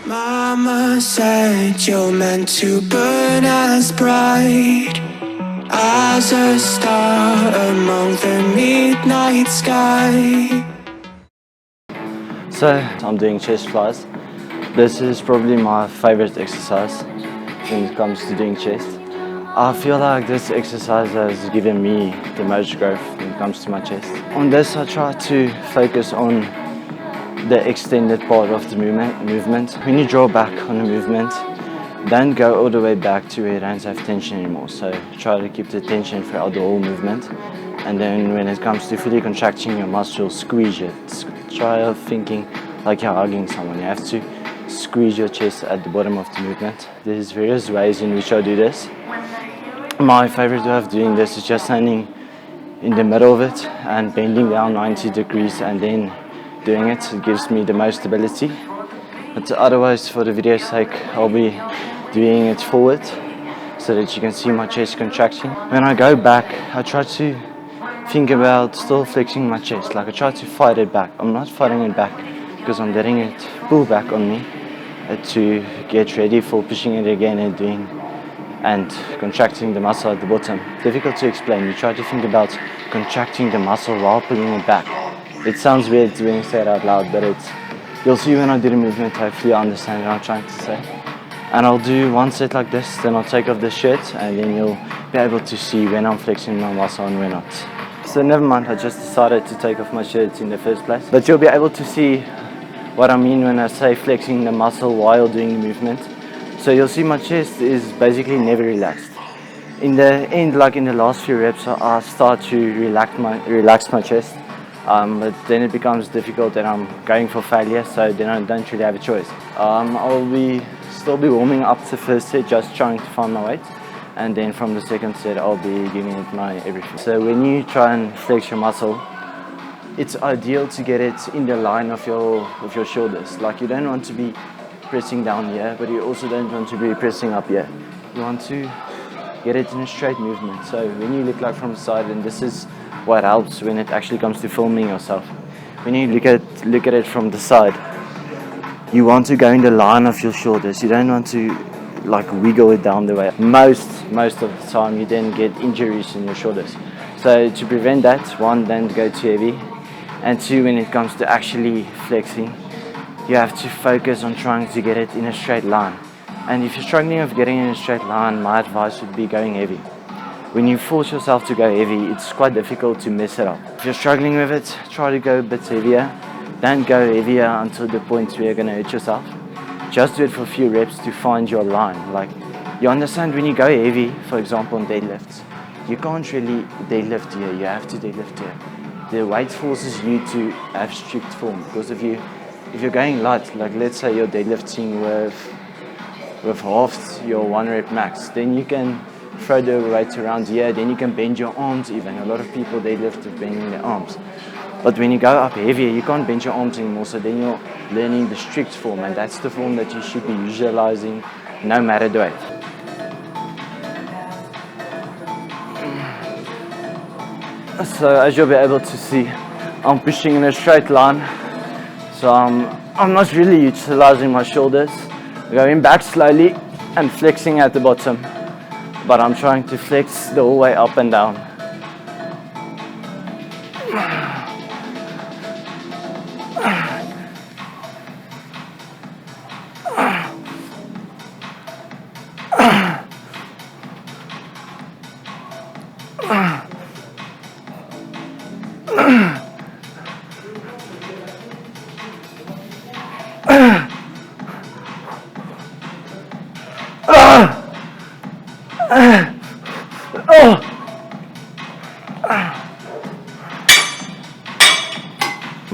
Mama said you're meant to burn as bright as a star among the midnight sky. So I'm doing chest flies. This is probably my favorite exercise when it comes to doing chest. I feel like this exercise has given me the most growth when it comes to my chest. On this I try to focus on the extended part of the movement. When you draw back on the movement, don't go all the way back to where you don't have tension anymore. So try to keep the tension throughout the whole movement. And then when it comes to fully contracting your muscles, squeeze it. Try thinking like you're hugging someone. You have to squeeze your chest at the bottom of the movement. There's various ways in which I do this. My favorite way of doing this is just standing in the middle of it and bending down 90 degrees and then doing it. It gives me the most stability. But otherwise, for the video's sake, I'll be doing it forward so that you can see my chest contracting. When I go back, I try to think about still flexing my chest. Like I try to fight it back. I'm not fighting it back because I'm letting it pull back on me to get ready for pushing it again and contracting the muscle at the bottom. Difficult to explain. You try to think about contracting the muscle while pulling it back. It sounds weird when you say it out loud, but you'll see when I do the movement. Hopefully you understand what I'm trying to say. And I'll do one set like this, then I'll take off the shirt, and then you'll be able to see when I'm flexing my muscle and when not. So never mind, I just decided to take off my shirt in the first place. But you'll be able to see what I mean when I say flexing the muscle while doing the movement. So you'll see my chest is basically never relaxed. In the end, like in the last few reps, I start to relax my chest. But then it becomes difficult and I'm going for failure, so then I don't really have a choice. I'll still be warming up the first set, just trying to find my weight. And then from the second set, I'll be giving it my everything. So when you try and flex your muscle, it's ideal to get it in the line of your shoulders. Like you don't want to be pressing down here, but you also don't want to be pressing up here. You want to get it in a straight movement. So when you look like from the side, and this is what helps when it actually comes to filming yourself. When you look at it from the side, you want to go in the line of your shoulders. You don't want to like wiggle it down the way. Most of the time you then get injuries in your shoulders. So to prevent that, one, don't go too heavy. And two, when it comes to actually flexing, you have to focus on trying to get it in a straight line. And if you're struggling with getting in a straight line, my advice would be going heavy. When you force yourself to go heavy, it's quite difficult to mess it up. If you're struggling with it, try to go a bit heavier. Don't go heavier until the point where you're going to hurt yourself. Just do it for a few reps to find your line. Like, you understand when you go heavy, for example on deadlifts, you can't really deadlift here, you have to deadlift here. The weight forces you to have strict form, because if you're going light, like let's say you're deadlifting with half your 1 rep max, then you can throw the weight around here, then you can bend your arms even. A lot of people deadlift with bending their arms. But when you go up heavier, you can't bend your arms anymore, so then you're learning the strict form, and that's the form that you should be visualizing no matter the weight. So as you'll be able to see, I'm pushing in a straight line, so I'm not really utilizing my shoulders, going back slowly and flexing at the bottom, but I'm trying to flex the whole way up and down.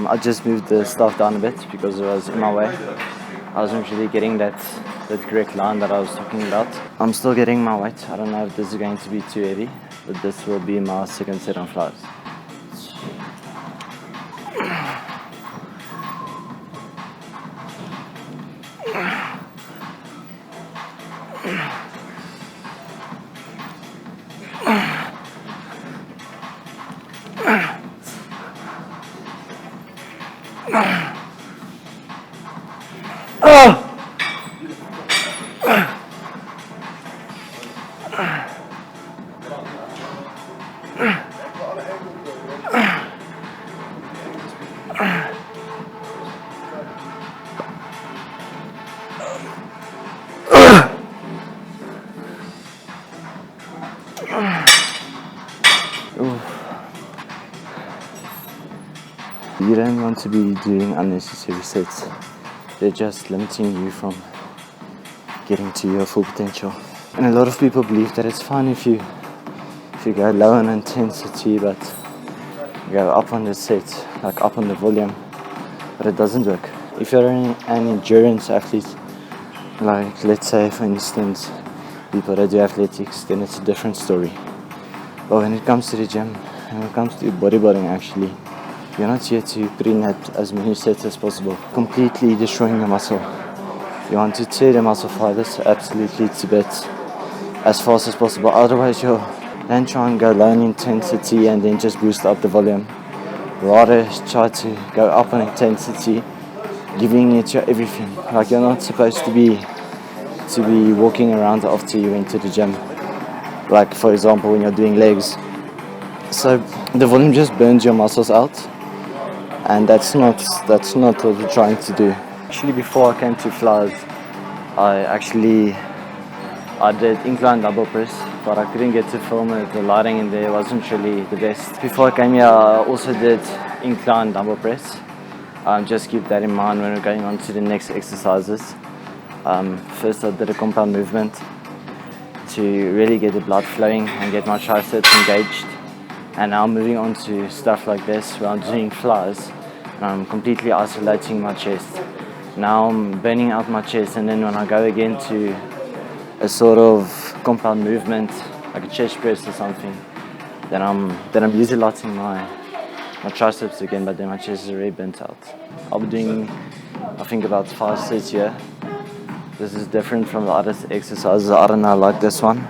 I just moved the stuff down a bit because it was in my way. I wasn't really getting that correct line that I was talking about. I'm still getting my weight. I don't know if this is going to be too heavy, but this will be my second set on flies. You don't want to be doing unnecessary sets. They're just limiting you from getting to your full potential. And a lot of people believe that it's fine if you go low on intensity but go up on the set, like up on the volume, but it doesn't work. If you're an endurance athlete, like let's say for instance people that do athletics, then it's a different story. But when it comes to the gym, and when it comes to bodybuilding actually, you're not here to put in as many sets as possible, completely destroying the muscle. You want to tear the muscle fibers absolutely to bits as fast as possible. Otherwise you'll then try and go low in intensity and then just boost up the volume. Rather try to go up on intensity, giving it your everything. Like you're not supposed to be walking around after you went to the gym. Like for example when you're doing legs. So the volume just burns your muscles out. And that's not what we're trying to do. Actually, before I came to Flies, I did incline double press, but I couldn't get to film it. The lighting in there wasn't really the best. Before I came here, I also did incline double press. Just keep that in mind when we're going on to the next exercises. First, I did a compound movement to really get the blood flowing and get my triceps engaged. And now I'm moving on to stuff like this where I'm doing flies and I'm completely isolating my chest. Now I'm burning out my chest, and then when I go again to a sort of compound movement like a chest press or something, then I'm utilizing my triceps again, but then my chest is already burnt out. I'll be doing I think about 5 sets here. This is different from the other exercises. I don't know, I like this one.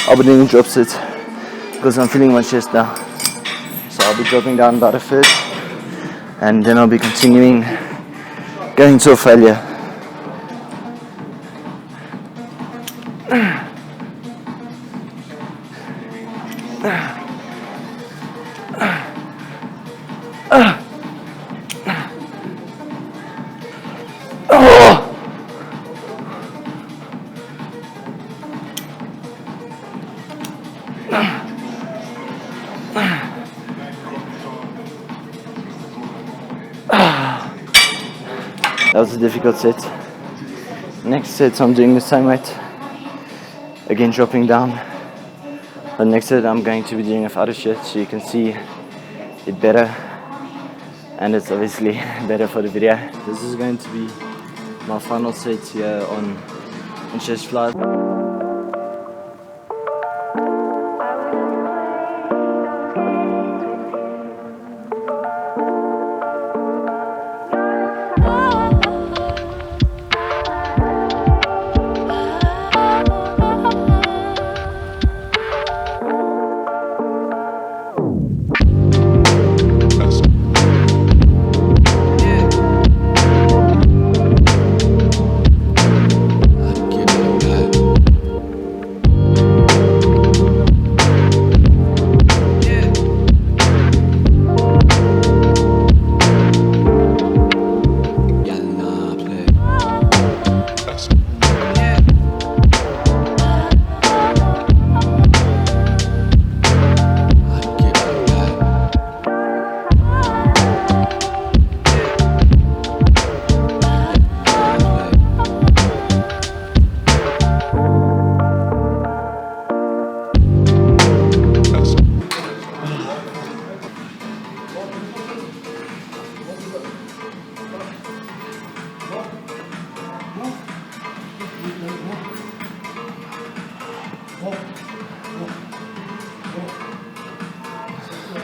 I'll be doing drop sets because I'm feeling my chest now. So I'll be dropping down about a third, and then I'll be continuing going to a failure. That was a difficult set. Next set I'm doing the same weight. Again dropping down. The next set I'm going to be doing with other shit so you can see it better. And it's obviously better for the video. This is going to be my final set here on chest flies.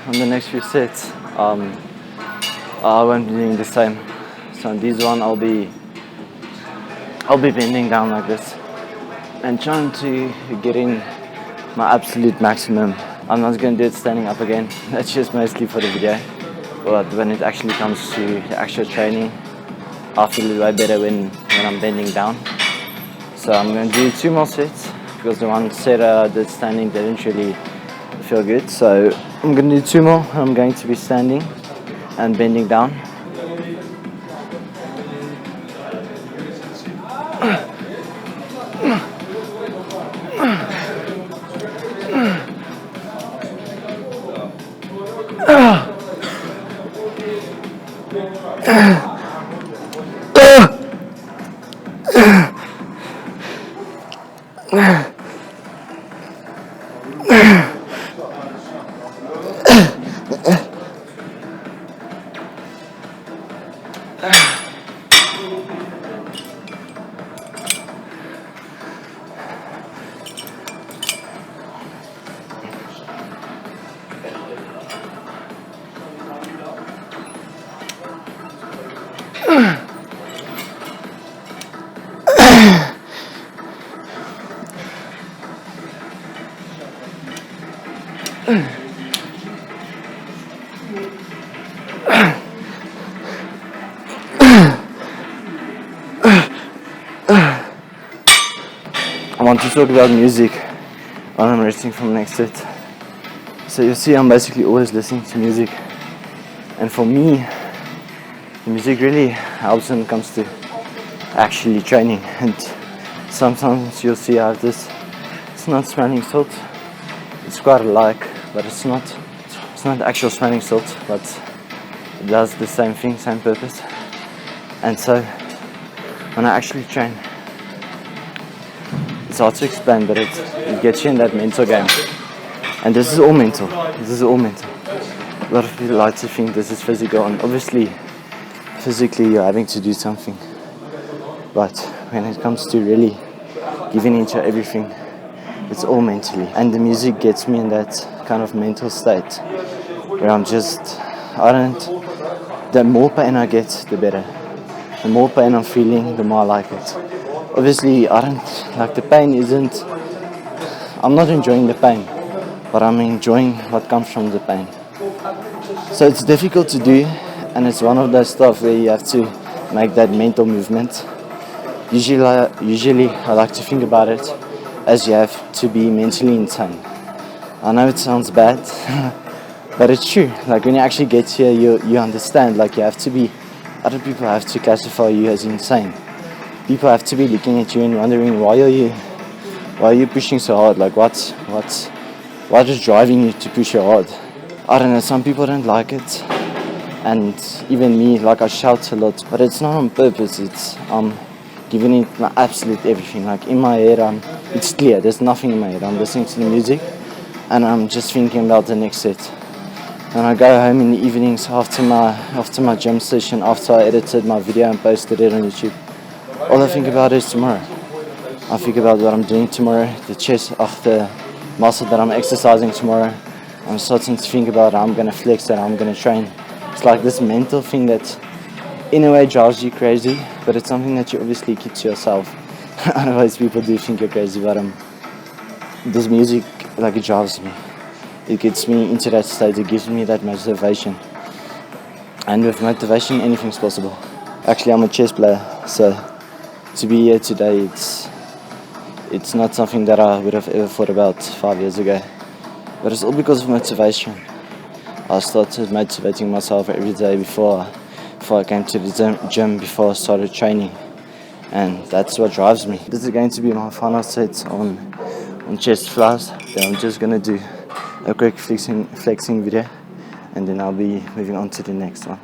On the next few sets, I won't be doing the same. So on this one, I'll be bending down like this. and trying to get in my absolute maximum. I'm not going to do it standing up again. That's just mostly for the video. But when it actually comes to the actual training, I feel way better when I'm bending down. So I'm going to do 2 more sets because the one set I did standing didn't really feel good. So I'm going to do 2 more. I'm going to be standing and bending down. I want to talk about music when I'm resting from the next set. So you see, I'm basically always listening to music, and for me, the music really helps when it comes to actually training. And sometimes you'll see I have this, it's not smelling salt, it's quite alike, but it's not actual smelling salt, but it does the same thing, same purpose. And so when I actually train, it's hard to explain, but it gets you in that mental game. And this is all mental. A lot of people like to think this is physical, and obviously physically you're having to do something. But when it comes to really giving into everything, it's all mentally. And the music gets me in that kind of mental state where the more pain I get, the better. The more pain I'm feeling, the more I like it. Obviously, I'm not enjoying the pain, but I'm enjoying what comes from the pain. So it's difficult to do, and it's one of those stuff where you have to make that mental movement. Usually I like to think about it as you have to be mentally insane. I know it sounds bad, but it's true. Like when you actually get here, you understand. Like other people have to classify you as insane. People have to be looking at you and wondering why are you pushing so hard? Like what is driving you to push so hard? I don't know. Some people don't like it, and even me, like I shout a lot, but it's not on purpose. It's giving it my absolute everything. Like in my head, it's clear. There's nothing in my head. I'm listening to the music, and I'm just thinking about the next set. When I go home in the evenings after my gym session, after I edited my video and posted it on YouTube, all I think about is tomorrow. I think about what I'm doing tomorrow, the muscle that I'm exercising tomorrow. I'm starting to think about how I'm going to flex and how I'm going to train. It's like this mental thing that in a way drives you crazy, but it's something that you obviously keep to yourself. Otherwise people do think you're crazy, but this music, like, it drives me. It gets me into that state, it gives me that motivation. And with motivation, anything's possible. Actually, I'm a chess player, so to be here today, it's not something that I would have ever thought about 5 years ago. But it's all because of motivation. I started motivating myself every day before I came to the gym, before I started training. And that's what drives me. This is going to be my final set on chest flies. Then I'm just going to do a quick flexing video, and then I'll be moving on to the next one.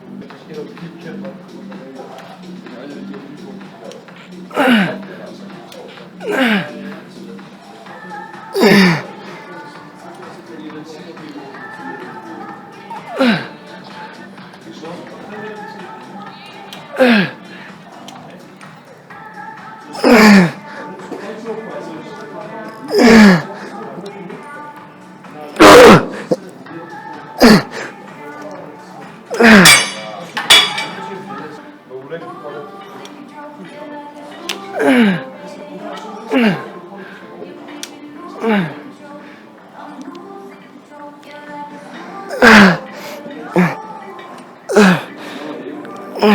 I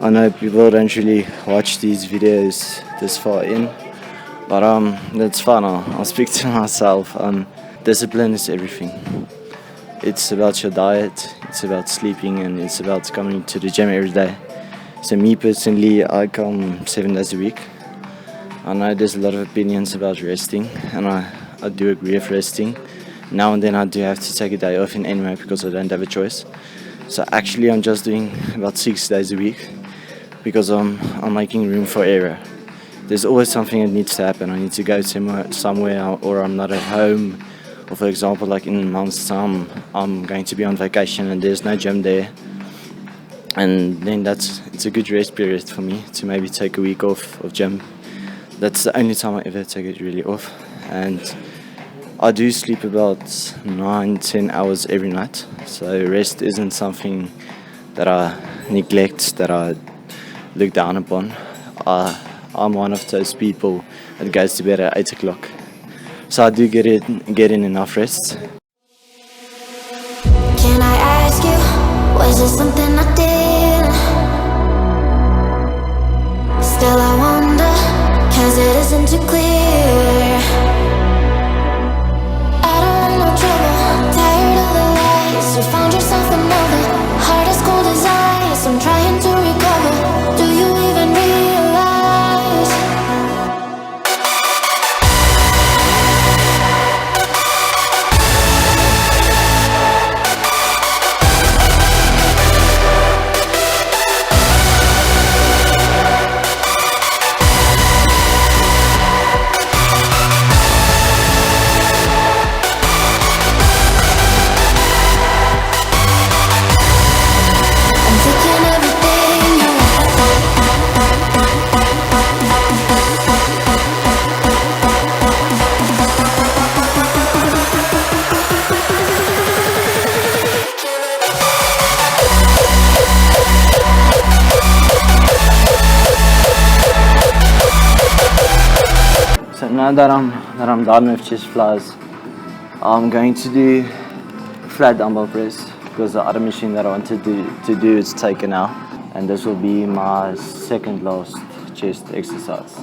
know people don't really watch these videos this far in, but that's fine. I'll speak to myself. Discipline is everything. It's about your diet, it's about sleeping, and it's about coming to the gym every day. So me personally, I come 7 days a week. I know there's a lot of opinions about resting, and I do agree with resting. Now and then I do have to take a day off in anyway because I don't have a choice. So actually I'm just doing about 6 days a week because I'm making room for error. There's always something that needs to happen. I need to go somewhere, or I'm not at home. Or for example, like in a month's time, I'm going to be on vacation and there's no gym there. And then it's a good rest period for me to maybe take a week off of gym. That's the only time I ever take it really off. And I do sleep about 9-10 hours every night. So rest isn't something that I neglect, that I look down upon. I'm one of those people that goes to bed at 8 o'clock. So I do get in enough rest. Can I ask you, was it something I did? Still I wonder, cause it isn't too clear. I don't want no trouble, tired of the lies. You found yourself another, heart as cold as ice. I'm trying to recover, do you even realize? I'm taking everything you So now that I'm done with chest flies, I'm going to do flat dumbbell press because the other machine that I wanted to do is taken now, and this will be my second last chest exercise.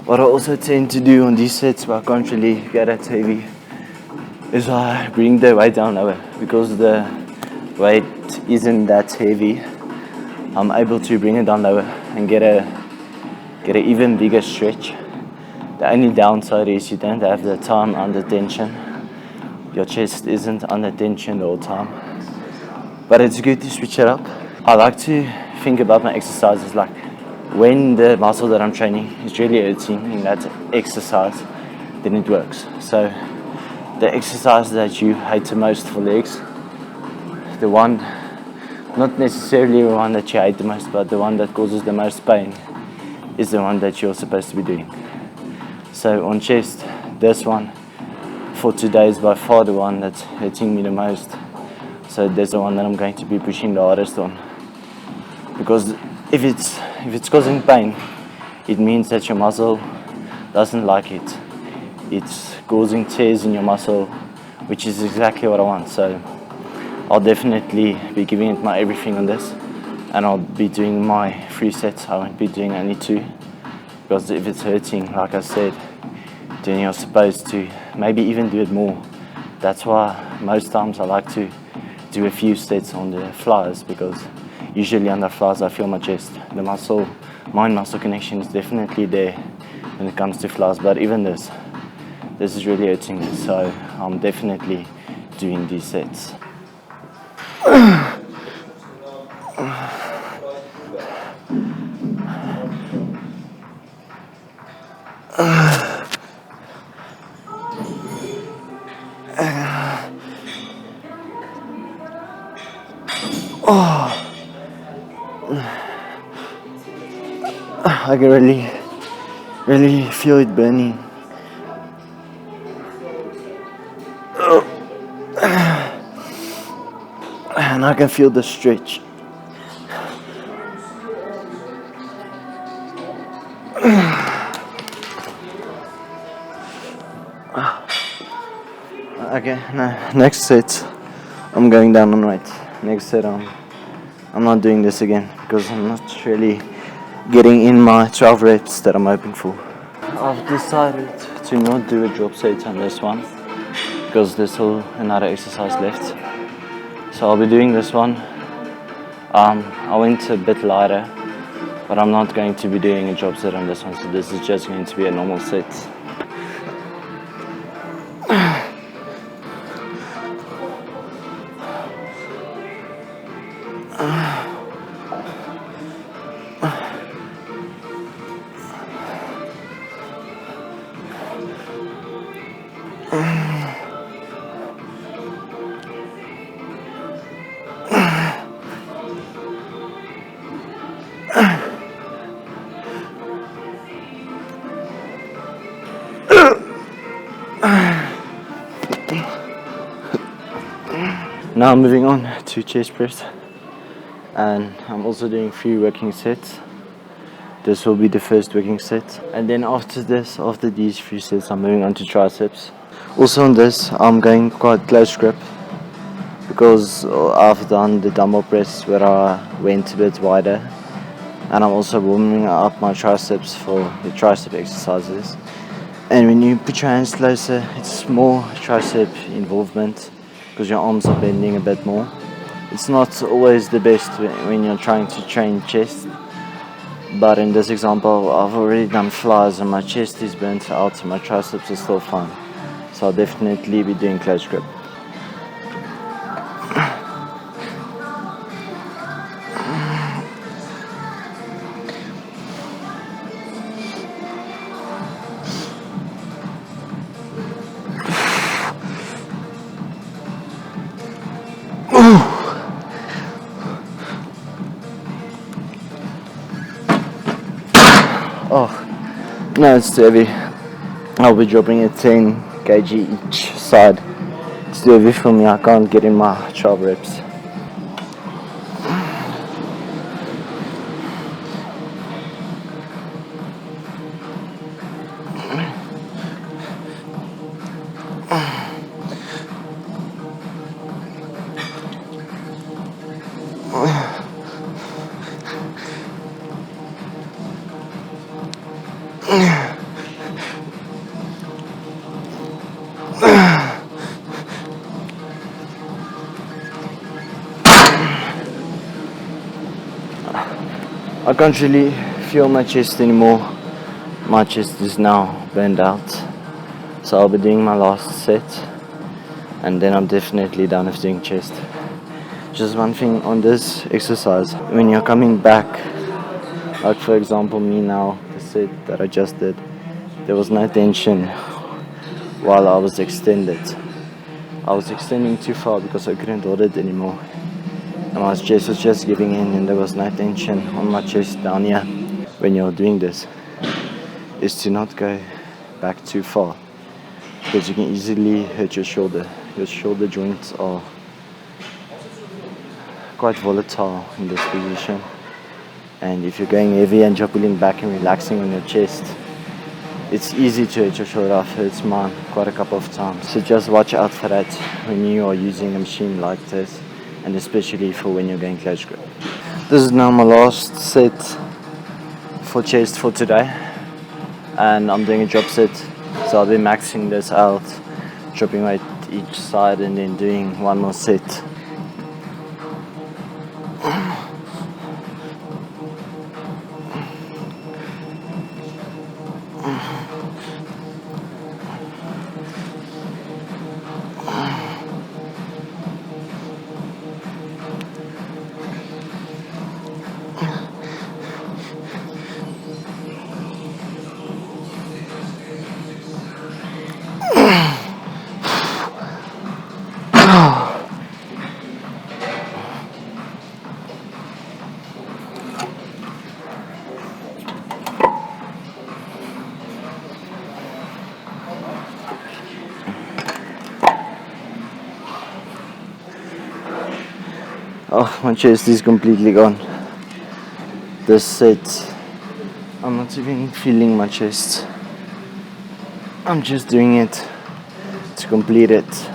What I also tend to do on these sets where I can't really get that heavy is I bring the weight down lower. Because the weight isn't that heavy, I'm able to bring it down lower and get a even bigger stretch. The only downside is you don't have the time under tension. Your chest isn't under tension the whole time. But it's good to switch it up. I like to think about my exercises like when the muscle that I'm training is really hurting in that exercise, then it works. So the exercise that you hate the most for legs, the one, not necessarily the one that you hate the most, but the one that causes the most pain, is the one that you're supposed to be doing. So on chest, this one for today is by far the one that's hurting me the most. So that's the one that I'm going to be pushing the hardest on. Because if it's causing pain, it means that your muscle doesn't like it. It's causing tears in your muscle, which is exactly what I want. So I'll definitely be giving it my everything on this, and I'll be doing my 3 sets. I won't be doing only 2, because if it's hurting, like I said, then you're supposed to maybe even do it more. That's why most times I like to do a few sets on the flyers, because usually under flies I feel my chest. The mind muscle connection is definitely there when it comes to flies, but even this is really hurting me, so I'm definitely doing these sets. I can really feel it burning. And I can feel the stretch. Okay, next set I'm going down on weight. Next set I'm not doing this again because I'm not really getting in my 12 reps that I'm hoping for. I've decided to not do a drop set on this one because there's still another exercise left. So I'll be doing this one. I went a bit lighter, but I'm not going to be doing a drop set on this one, so this is just going to be a normal set. Now I'm moving on to chest press, and I'm also doing 3 working sets. This will be the first working set, and then after these 3 sets I'm moving on to triceps. Also on this I'm going quite close grip because I've done the dumbbell press where I went a bit wider, and I'm also warming up my triceps for the tricep exercises. And when you put your hands closer, it's more tricep involvement because your arms are bending a bit more. It's not always the best when you're trying to train chest, but in this example I've already done flies and my chest is bent out and my triceps are still fine, so I'll definitely be doing close grip. Oh, no, it's too heavy. I'll be dropping a 10 kg each side. It's too heavy for me, I can't get in my 12 reps. I can't really feel my chest anymore. My chest is now bent out. So I'll be doing my last set, and then I'm definitely done with doing chest. Just one thing on this exercise, when you're coming back, like for example me now, the set that I just did, there was no tension while I was extended. I was extending too far because I couldn't hold it anymore. And my chest was just giving in and there was no tension on my chest down here. When you're doing this, is to not go back too far because you can easily hurt your shoulder. Your shoulder joints are quite volatile in this position, and if you're going heavy and you're pulling back and relaxing on your chest, it's easy to hurt your shoulder. I've hurt mine quite a couple of times, so just watch out for that when you are using a machine like this, and especially for when you're going close grip. This is now my last set for chest for today, and I'm doing a drop set, so I'll be maxing this out, dropping weight each side and then doing one more set. Oh, my chest is completely gone. This set, I'm not even feeling my chest. I'm just doing it to complete it.